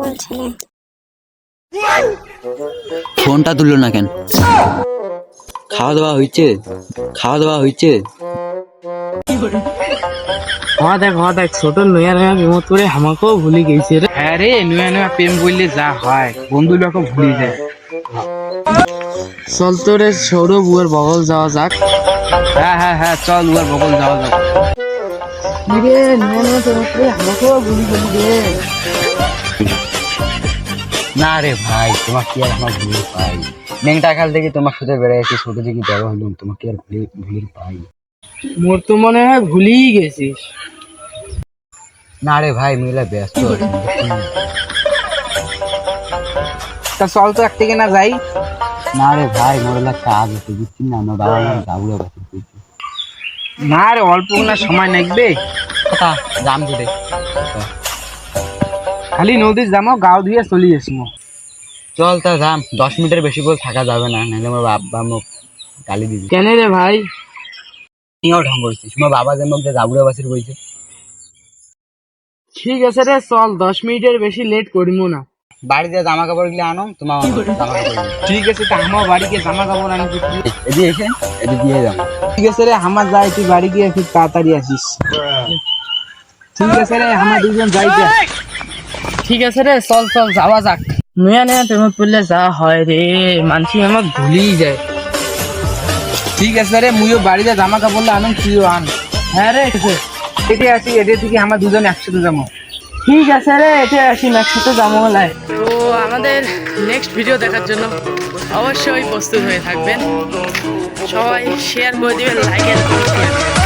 পাগল ছেলে। ফোনটা তুললো না কেন? খাওয়া দাওয়া হয়েছে? খাওয়া দাওয়া হয়েছে? হ দেখ ছোট নয়া নয়া প্রেমত করে আমাকেও ভুলি গেছে রে। হ্যাঁ রে, নয়া নয়া প্রেম বললে যা হয়, বন্ধু লোক ভুলে যায়। চল তো রে সৌরভ বুয়ার বগল যাওয়া যাক। হ্যাঁ হ্যাঁ হ্যাঁ, চল উয়ার বগল যাওয়া যাক। রে নয়া নয়া প্রেমত করে আমাকেও ভুলি গেলি রে। না রে ভাই, তোমার কি আর আমার ভুল পাই? মেংটা কাল থেকে তোমার সাথে বেড়াইছি, ছোট থেকে বড় হইলাম, তোমাকে আর ভুল পাই? মোর তো মনে হয় ভুলিই গেছিস। না রে ভাই, মেয়েরা ব্যস্ত আছে। তা চল তো এক থেকে না যাই। না রে ভাই, মোর এলাকা কাজ আছে, বুঝছি না, আমার বাবা আমার গাউড়ে বাসি। না রে, অল্প না সময় লাগবে। কথা জাম করে খালি নদীর যাবো, গাও ধুয়ে চলে আসবো। চল তা যাম, 10 মিনিটের বেশি বল থাকা যাবে না, নাহলে আমার বাবা মুখ গালি দিবি। কেন রে ভাই? তুইও ঢং করছিস, আমার বাবা যে মুখ যে গাউড়ে বাসির বলছে। ঠিক আছে রে, চল 10 মিনিটের বেশি লেট করিমু না। বাড়িতে জামা কাপড় গুলো আনো, তোমার জামা কাপড় ঠিক আছে, তা আমার বাড়ি গিয়ে জামা কাপড় আনবি। এদিকে এসে এদিকে দিয়ে যাবো। ঠিক আছে রে, আমার যাই, তুই বাড়ি গিয়ে খুব তাড়াতাড়ি আসিস। ঠিক আছে রে, আমরা দুজন যাইতে। ঠিক আছে রে, চল চল যাওয়া যাক। নয়া নয়া প্রেমত পড়লে যা হয় রে, মানসি আমাক ভুলিই যায়। ঠিক আছে রে, মুইও বাড়িতে জামা কাপড় আনুন, তুইও আন। হ্যাঁ রে, এটি আসি, এটি থেকে আমরা দুজন একসাথে যাবো। ঠিক আছে রে, এটা আসি একসাথে যাবো লাই। তো আমাদের নেক্সট ভিডিও দেখার জন্য অবশ্যই প্রস্তুত হয়ে থাকবেন। সবাই শেয়ার করে দিবেন, লাইক এন্ড